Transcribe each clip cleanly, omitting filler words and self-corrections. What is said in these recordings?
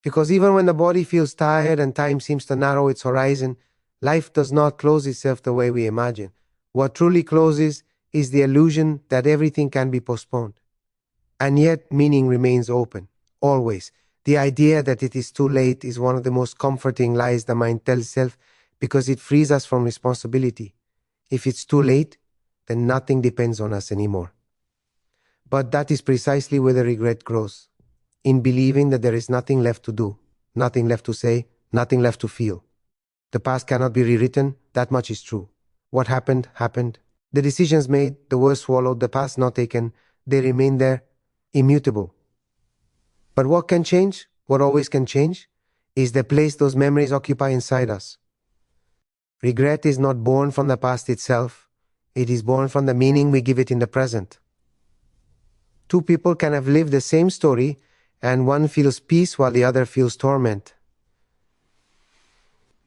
Because even when the body feels tired and time seems to narrow its horizon, life does not close itself the way we imagine. What truly closes is the illusion that everything can be postponed. And yet, meaning remains open, always. The idea that it is too late is one of the most comforting lies the mind tells itself because it frees us from responsibility. If it's too late, then nothing depends on us anymore. But that is precisely where the regret grows, in believing that there is nothing left to do, nothing left to say, nothing left to feel. The past cannot be rewritten, that much is true. What happened, happened. The decisions made, the words swallowed, the past not taken, they remain there, immutable. But what can change, what always can change, is the place those memories occupy inside us. Regret is not born from the past itself, it is born from the meaning we give it in the present. Two people can have lived the same story, and one feels peace while the other feels torment.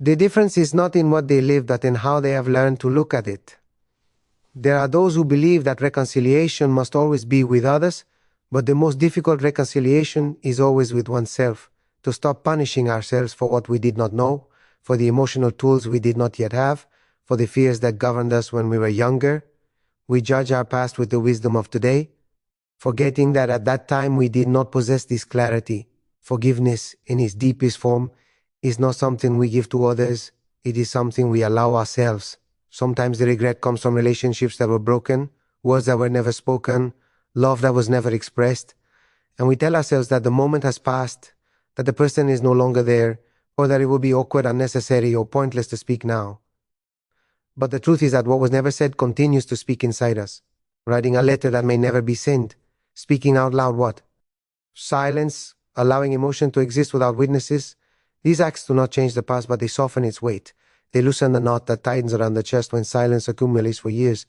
The difference is not in what they live, but in how they have learned to look at it. There are those who believe that reconciliation must always be with others, but the most difficult reconciliation is always with oneself, to stop punishing ourselves for what we did not know, for the emotional tools we did not yet have, for the fears that governed us when we were younger. We judge our past with the wisdom of today, forgetting that at that time we did not possess this clarity. Forgiveness, in its deepest form, is not something we give to others, it is something we allow ourselves. Sometimes the regret comes from relationships that were broken, words that were never spoken, love that was never expressed, and we tell ourselves that the moment has passed, that the person is no longer there, or that it would be awkward, unnecessary, or pointless to speak now. But the truth is that what was never said continues to speak inside us, writing a letter that may never be sent, speaking out loud what? Silence, allowing emotion to exist without witnesses. These acts do not change the past, but they soften its weight. They loosen the knot that tightens around the chest when silence accumulates for years.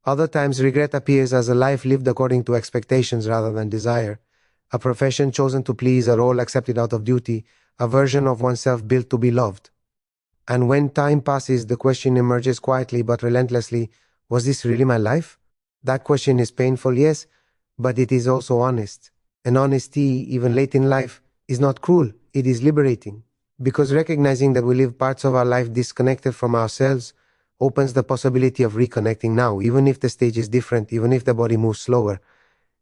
Other times, regret appears as a life lived according to expectations rather than desire, a profession chosen to please, a role accepted out of duty, a version of oneself built to be loved. And when time passes, the question emerges quietly but relentlessly, was this really my life? That question is painful, yes, but it is also honest. And honesty, even late in life, is not cruel, it is liberating. Because recognizing that we live parts of our life disconnected from ourselves opens the possibility of reconnecting now, even if the stage is different, even if the body moves slower.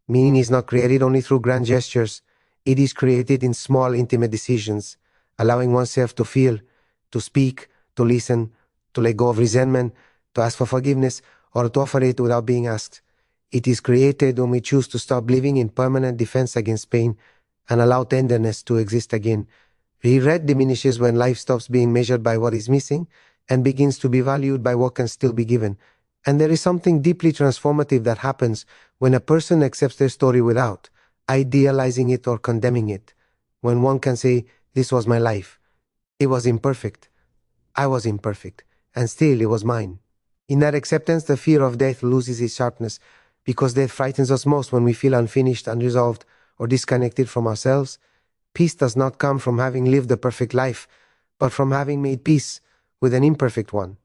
Meaning is not created only through grand gestures, it is created in small, intimate decisions, allowing oneself to feel, to speak, to listen, to let go of resentment, to ask for forgiveness, or to offer it without being asked. It is created when we choose to stop living in permanent defense against pain and allow tenderness to exist again. Regret diminishes when life stops being measured by what is missing and begins to be valued by what can still be given. And there is something deeply transformative that happens when a person accepts their story without idealizing it or condemning it. When one can say, this was my life. It was imperfect. I was imperfect. And still it was mine. In that acceptance, the fear of death loses its sharpness, because death frightens us most when we feel unfinished, unresolved, or disconnected from ourselves. Peace does not come from having lived a perfect life, but from having made peace with an imperfect one.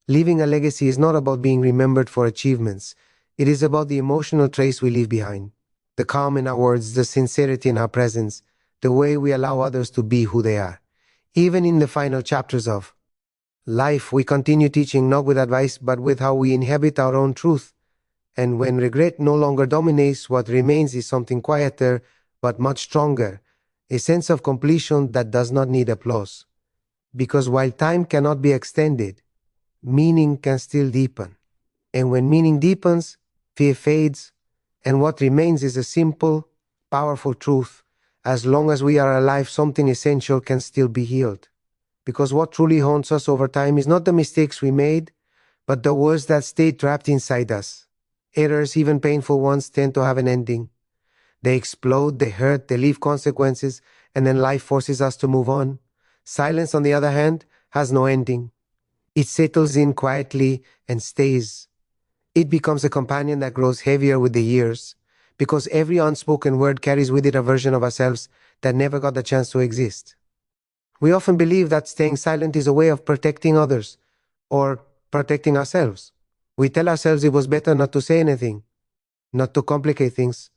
Leaving a legacy is not about being remembered for achievements. It is about the emotional trace we leave behind, the calm in our words, the sincerity in our presence, the way we allow others to be who they are. Even in the final chapters of life, we continue teaching not with advice, but with how we inhabit our own truth. And when regret no longer dominates, what remains is something quieter, but much stronger, a sense of completion that does not need applause. Because while time cannot be extended, meaning can still deepen. And when meaning deepens, fear fades, and what remains is a simple, powerful truth. As long as we are alive, something essential can still be healed. Because what truly haunts us over time is not the mistakes we made, but the words that stay trapped inside us. Errors, even painful ones, tend to have an ending. They explode, they hurt, they leave consequences, and then life forces us to move on. Silence, on the other hand, has no ending. It settles in quietly and stays. It becomes a companion that grows heavier with the years, because every unspoken word carries with it a version of ourselves that never got the chance to exist. We often believe that staying silent is a way of protecting others, or protecting ourselves. We tell ourselves it was better not to say anything, not to complicate things,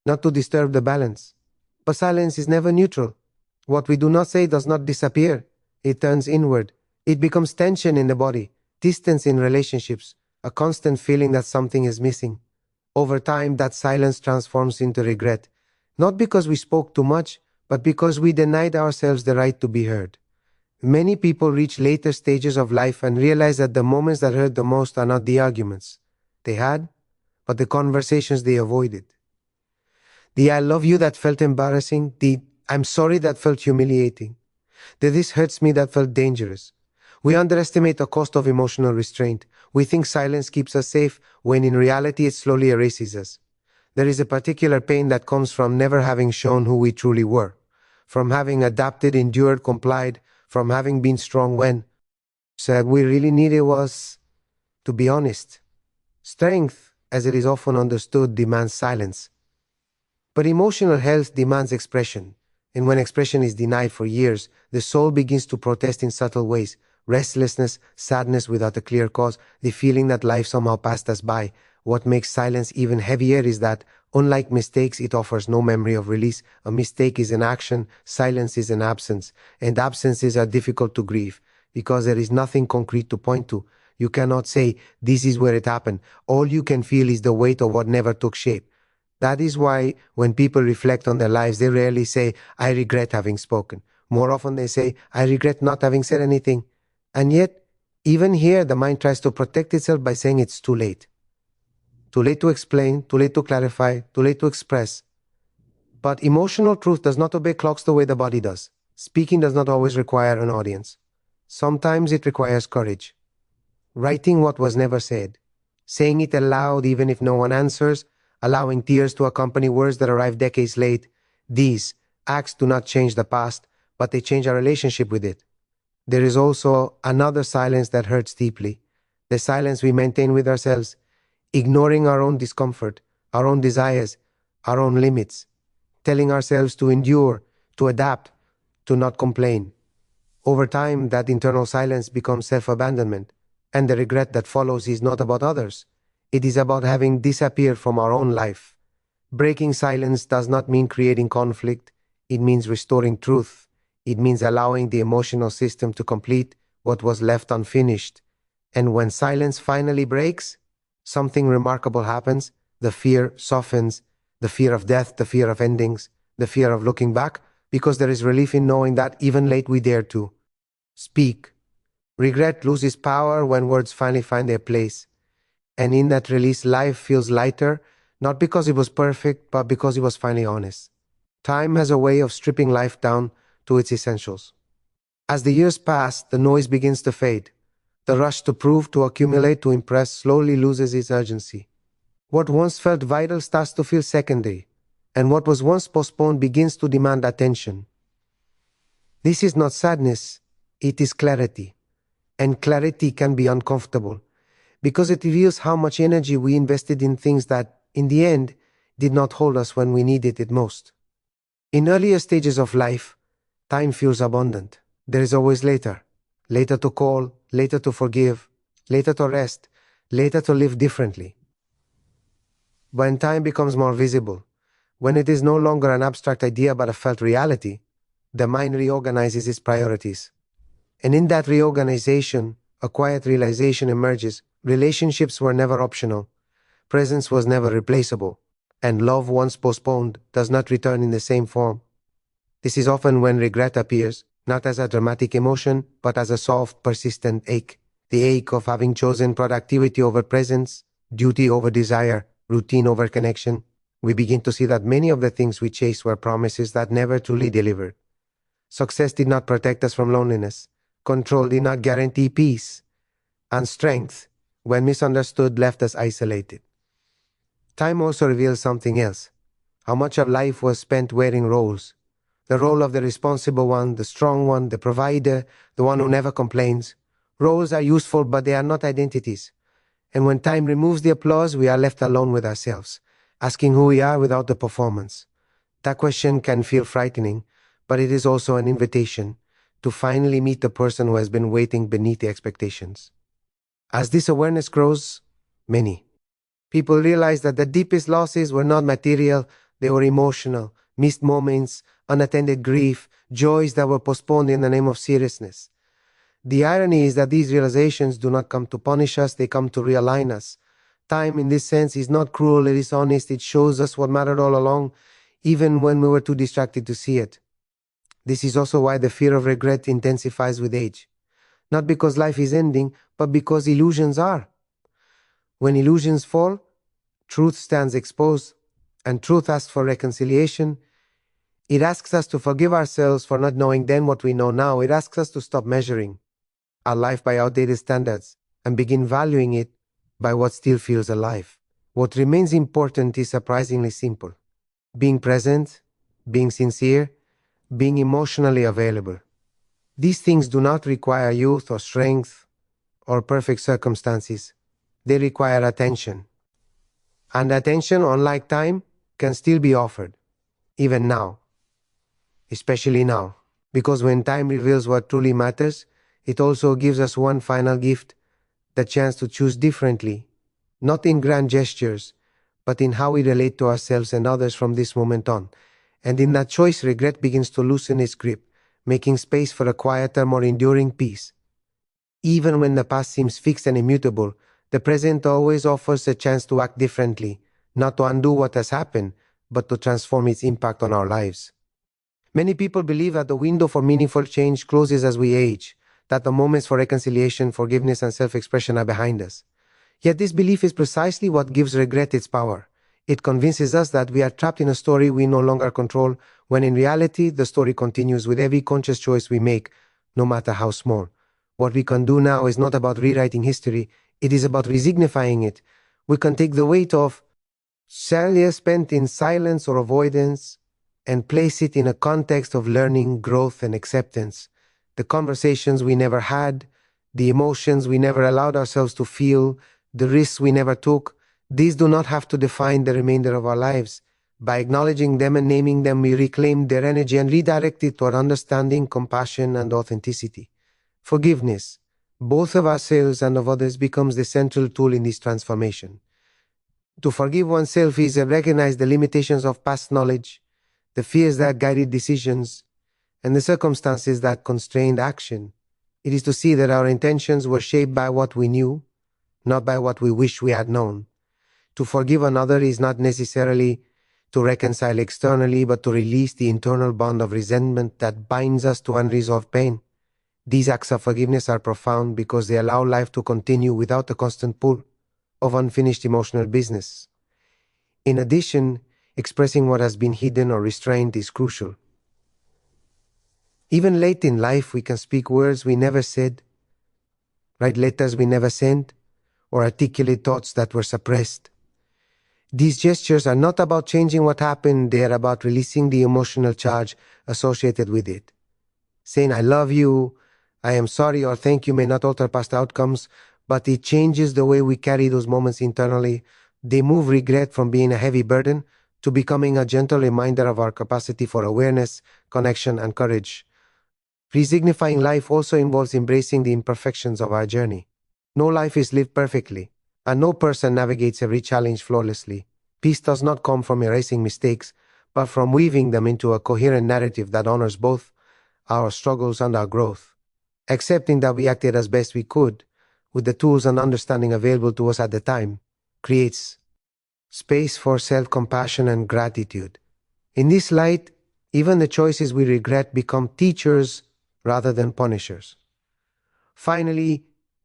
not to disturb the balance. But silence is never neutral. What we do not say does not disappear. It turns inward. It becomes tension in the body, distance in relationships, a constant feeling that something is missing. Over time, that silence transforms into regret, not because we spoke too much, but because we denied ourselves the right to be heard. Many people reach later stages of life and realize that the moments that hurt the most are not the arguments they had, but the conversations they avoided. The I love you that felt embarrassing, the I'm sorry that felt humiliating, the this hurts me that felt dangerous. We underestimate the cost of emotional restraint. We think silence keeps us safe, when in reality it slowly erases us. There is a particular pain that comes from never having shown who we truly were, from having adapted, endured, complied, from having been strong when said we really needed was to be honest. Strength, as it is often understood, demands silence. But emotional health demands expression, and when expression is denied for years, the soul begins to protest in subtle ways. Restlessness, sadness without a clear cause, the feeling that life somehow passed us by. What makes silence even heavier is that, unlike mistakes, it offers no memory of release. A mistake is an action, silence is an absence, and absences are difficult to grieve, because there is nothing concrete to point to. You cannot say, this is where it happened. All you can feel is the weight of what never took shape. That is why, when people reflect on their lives, they rarely say, I regret having spoken. More often they say, I regret not having said anything. And yet, even here, the mind tries to protect itself by saying it's too late. Too late to explain, too late to clarify, too late to express. But emotional truth does not obey clocks the way the body does. Speaking does not always require an audience. Sometimes it requires courage. Writing what was never said. Saying it aloud even if no one answers. Allowing tears to accompany words that arrive decades late. These acts do not change the past, but they change our relationship with it. There is also another silence that hurts deeply. The silence we maintain with ourselves, ignoring our own discomfort, our own desires, our own limits, telling ourselves to endure, to adapt, to not complain. Over time, that internal silence becomes self-abandonment, and the regret that follows is not about others. It is about having disappeared from our own life. Breaking silence does not mean creating conflict. It means restoring truth. It means allowing the emotional system to complete what was left unfinished. And when silence finally breaks, something remarkable happens. The fear softens, the fear of death, the fear of endings, the fear of looking back, because there is relief in knowing that even late we dare to speak. Regret loses power when words finally find their place. And in that release, life feels lighter, not because it was perfect, but because it was finally honest. Time has a way of stripping life down to its essentials. As the years pass, the noise begins to fade. The rush to prove, to accumulate, to impress slowly loses its urgency. What once felt vital starts to feel secondary, and what was once postponed begins to demand attention. This is not sadness, it is clarity. And clarity can be uncomfortable, because it reveals how much energy we invested in things that, in the end, did not hold us when we needed it most. In earlier stages of life, time feels abundant. There is always later. Later to call, later to forgive, later to rest, later to live differently. When time becomes more visible, when it is no longer an abstract idea but a felt reality, the mind reorganizes its priorities. And in that reorganization, a quiet realization emerges. Relationships were never optional. Presence was never replaceable. And love, once postponed, does not return in the same form. This is often when regret appears, not as a dramatic emotion, but as a soft, persistent ache. The ache of having chosen productivity over presence, duty over desire, routine over connection. We begin to see that many of the things we chased were promises that never truly delivered. Success did not protect us from loneliness. Control did not guarantee peace. And strength, when misunderstood, left us isolated. Time also reveals something else. How much of life was spent wearing roles. The role of the responsible one, the strong one, the provider, the one who never complains. Roles are useful, but they are not identities. And when time removes the applause, we are left alone with ourselves, asking who we are without the performance. That question can feel frightening, but it is also an invitation to finally meet the person who has been waiting beneath the expectations. As this awareness grows, people realize that the deepest losses were not material, they were emotional, missed moments, unattended grief, joys that were postponed in the name of seriousness. The irony is that these realizations do not come to punish us, they come to realign us. Time, in this sense, is not cruel, it is honest, it shows us what mattered all along, even when we were too distracted to see it. This is also why the fear of regret intensifies with age. Not because life is ending, but because illusions are. When illusions fall, truth stands exposed, and truth asks for reconciliation. It asks us to forgive ourselves for not knowing then what we know now. It asks us to stop measuring our life by outdated standards and begin valuing it by what still feels alive. What remains important is surprisingly simple: being present, being sincere, being emotionally available. These things do not require youth or strength or perfect circumstances. They require attention. And attention, unlike time, can still be offered, even now. Especially now, because when time reveals what truly matters, it also gives us one final gift: the chance to choose differently, not in grand gestures, but in how we relate to ourselves and others from this moment on. And in that choice, regret begins to loosen its grip, making space for a quieter, more enduring peace. Even when the past seems fixed and immutable, the present always offers a chance to act differently, not to undo what has happened, but to transform its impact on our lives. Many people believe that the window for meaningful change closes as we age, that the moments for reconciliation, forgiveness, and self-expression are behind us. Yet this belief is precisely what gives regret its power. It convinces us that we are trapped in a story we no longer control, when in reality the story continues with every conscious choice we make, no matter how small. What we can do now is not about rewriting history, it is about resignifying it. We can take the weight of years spent in silence or avoidance and place it in a context of learning, growth, and acceptance. The conversations we never had, the emotions we never allowed ourselves to feel, the risks we never took, these do not have to define the remainder of our lives. By acknowledging them and naming them, we reclaim their energy and redirect it toward understanding, compassion, and authenticity. Forgiveness, both of ourselves and of others, becomes the central tool in this transformation. To forgive oneself is to recognize the limitations of past knowledge, the fears that guided decisions, and the circumstances that constrained action. It is to see that our intentions were shaped by what we knew, not by what we wish we had known. To forgive another is not necessarily to reconcile externally, but to release the internal bond of resentment that binds us to unresolved pain. These acts of forgiveness are profound because they allow life to continue without the constant pull of unfinished emotional business. In addition, expressing what has been hidden or restrained is crucial. Even late in life, we can speak words we never said, write letters we never sent, or articulate thoughts that were suppressed. These gestures are not about changing what happened, they are about releasing the emotional charge associated with it. Saying "I love you," "I am sorry," or "thank you" may not alter past outcomes, but it changes the way we carry those moments internally. They move regret from being a heavy burden to becoming a gentle reminder of our capacity for awareness, connection, and courage. Resignifying life also involves embracing the imperfections of our journey. No life is lived perfectly, and no person navigates every challenge flawlessly. Peace does not come from erasing mistakes, but from weaving them into a coherent narrative that honors both our struggles and our growth. Accepting that we acted as best we could, with the tools and understanding available to us at the time, creates space for self-compassion and gratitude. In this light, even the choices we regret become teachers rather than punishers. Finally,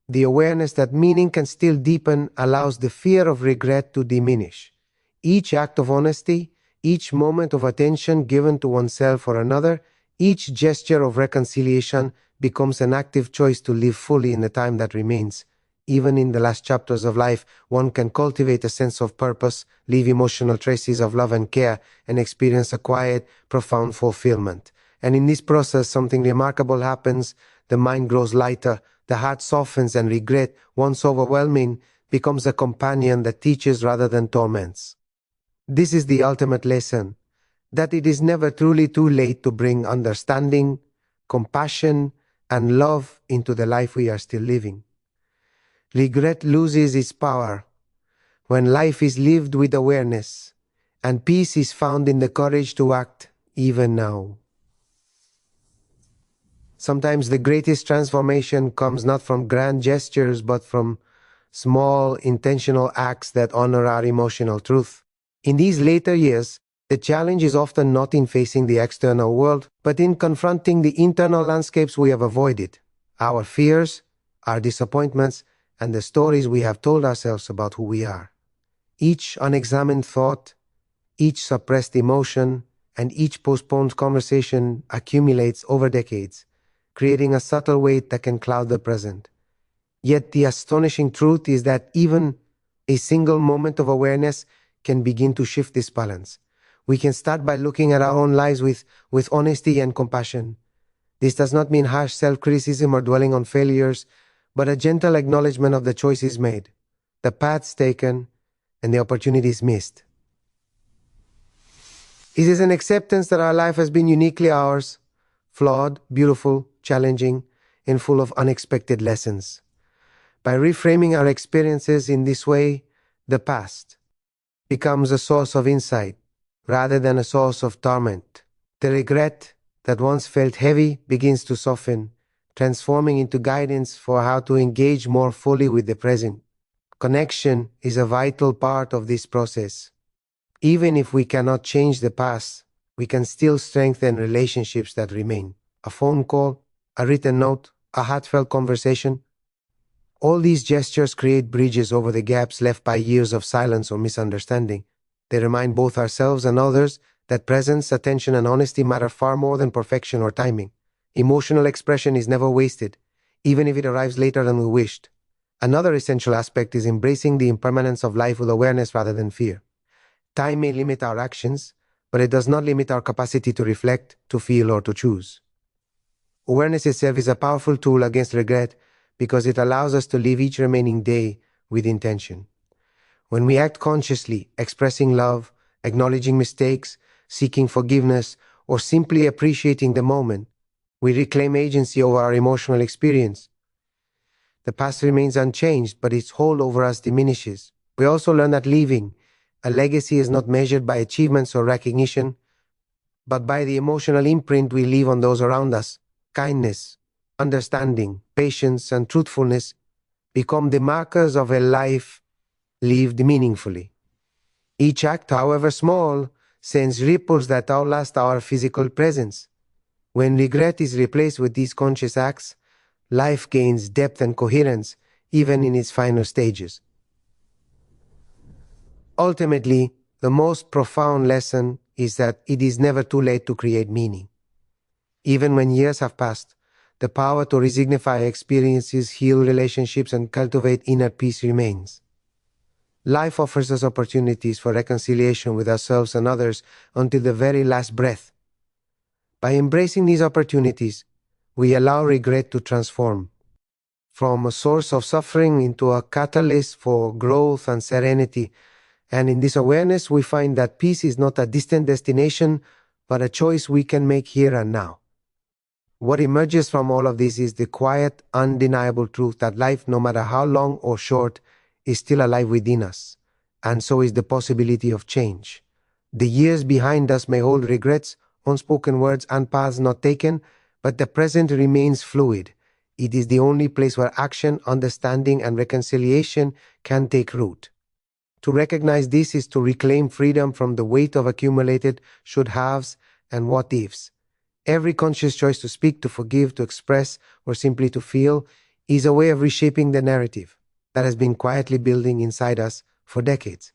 the awareness that meaning can still deepen allows the fear of regret to diminish. Each act of honesty, each moment of attention given to oneself or another, each gesture of reconciliation becomes an active choice to live fully in the time that remains. Even in the last chapters of life, one can cultivate a sense of purpose, leave emotional traces of love and care, and experience a quiet, profound fulfillment. And in this process, something remarkable happens. The mind grows lighter, the heart softens, and regret, once overwhelming, becomes a companion that teaches rather than torments. This is the ultimate lesson, that it is never truly too late to bring understanding, compassion, and love into the life we are still living. Regret loses its power when life is lived with awareness, And peace is found in the courage to act even now. Sometimes the greatest transformation comes not from grand gestures, but from small, intentional acts that honor our emotional truth. In these later years, the challenge is often not in facing the external world, but in confronting the internal landscapes we have avoided, our fears, our disappointments, and the stories we have told ourselves about who we are. Each unexamined thought, each suppressed emotion, and each postponed conversation accumulates over decades, creating a subtle weight that can cloud the present. Yet the astonishing truth is that even a single moment of awareness can begin to shift this balance. We can start by looking at our own lives with honesty and compassion. This does not mean harsh self-criticism or dwelling on failures, but a gentle acknowledgement of the choices made, the paths taken, and the opportunities missed. It is an acceptance that our life has been uniquely ours, flawed, beautiful, challenging, and full of unexpected lessons. By reframing our experiences in this way, the past becomes a source of insight rather than a source of torment. The regret that once felt heavy begins to soften, transforming into guidance for how to engage more fully with the present. Connection is a vital part of this process. Even if we cannot change the past, we can still strengthen relationships that remain. A phone call, a written note, a heartfelt conversation. All these gestures create bridges over the gaps left by years of silence or misunderstanding. They remind both ourselves and others that presence, attention, and honesty matter far more than perfection or timing. Emotional expression is never wasted, even if it arrives later than we wished. Another essential aspect is embracing the impermanence of life with awareness rather than fear. Time may limit our actions, but it does not limit our capacity to reflect, to feel, or to choose. Awareness itself is a powerful tool against regret because it allows us to live each remaining day with intention. When we act consciously, expressing love, acknowledging mistakes, seeking forgiveness, or simply appreciating the moment, we reclaim agency over our emotional experience. The past remains unchanged, but its hold over us diminishes. We also learn that leaving a legacy is not measured by achievements or recognition, but by the emotional imprint we leave on those around us. Kindness, understanding, patience, and truthfulness become the markers of a life lived meaningfully. Each act, however small, sends ripples that outlast our physical presence. When regret is replaced with these conscious acts, life gains depth and coherence, even in its final stages. Ultimately, the most profound lesson is that it is never too late to create meaning. Even when years have passed, the power to resignify experiences, heal relationships, and cultivate inner peace remains. Life offers us opportunities for reconciliation with ourselves and others until the very last breath. By embracing these opportunities, we allow regret to transform from a source of suffering into a catalyst for growth and serenity. And in this awareness, we find that peace is not a distant destination, but a choice we can make here and now. What emerges from all of this is the quiet, undeniable truth that life, no matter how long or short, is still alive within us, and so is the possibility of change. The years behind us may hold regrets, unspoken words, and paths not taken, but the present remains fluid. It is the only place where action, understanding, and reconciliation can take root. To recognize this is to reclaim freedom from the weight of accumulated should-haves and what-ifs. Every conscious choice to speak, to forgive, to express, or simply to feel is a way of reshaping the narrative that has been quietly building inside us for decades.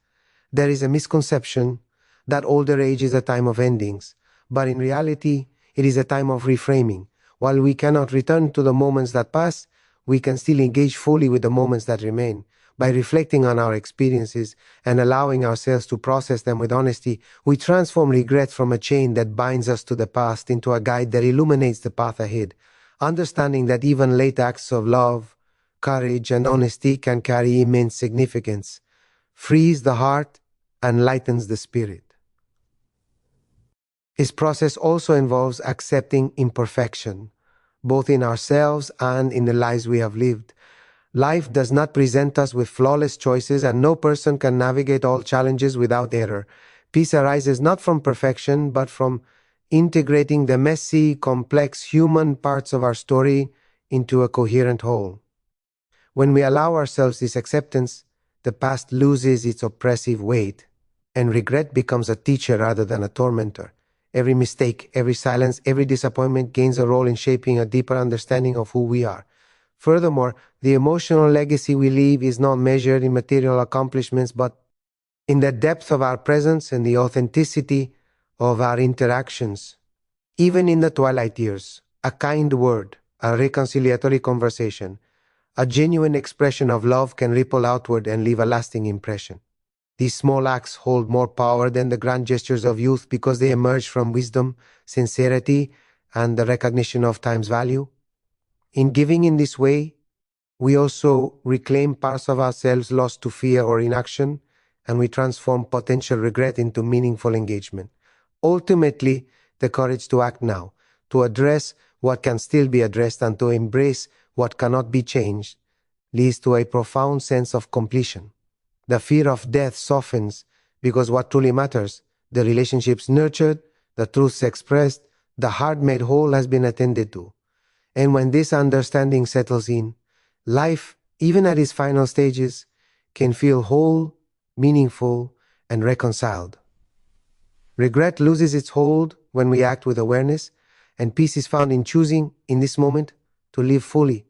There is a misconception that older age is a time of endings, but in reality, it is a time of reframing. While we cannot return to the moments that pass, we can still engage fully with the moments that remain. By reflecting on our experiences and allowing ourselves to process them with honesty, we transform regret from a chain that binds us to the past into a guide that illuminates the path ahead, understanding that even late acts of love, courage, and honesty can carry immense significance, frees the heart, and lightens the spirit. This process also involves accepting imperfection, both in ourselves and in the lives we have lived. Life does not present us with flawless choices, and no person can navigate all challenges without error. Peace arises not from perfection, but from integrating the messy, complex human parts of our story into a coherent whole. When we allow ourselves this acceptance, the past loses its oppressive weight, and regret becomes a teacher rather than a tormentor. Every mistake, every silence, every disappointment gains a role in shaping a deeper understanding of who we are. Furthermore, the emotional legacy we leave is not measured in material accomplishments, but in the depth of our presence and the authenticity of our interactions. Even in the twilight years, a kind word, a reconciliatory conversation, a genuine expression of love can ripple outward and leave a lasting impression. These small acts hold more power than the grand gestures of youth because they emerge from wisdom, sincerity, and the recognition of time's value. In giving in this way, we also reclaim parts of ourselves lost to fear or inaction, and we transform potential regret into meaningful engagement. Ultimately, the courage to act now, to address what can still be addressed, and to embrace what cannot be changed, leads to a profound sense of completion. The fear of death softens because what truly matters, the relationships nurtured, the truths expressed, the heart made whole has been attended to. And when this understanding settles in, life, even at its final stages, can feel whole, meaningful, and reconciled. Regret loses its hold when we act with awareness, and peace is found in choosing, in this moment, to live fully,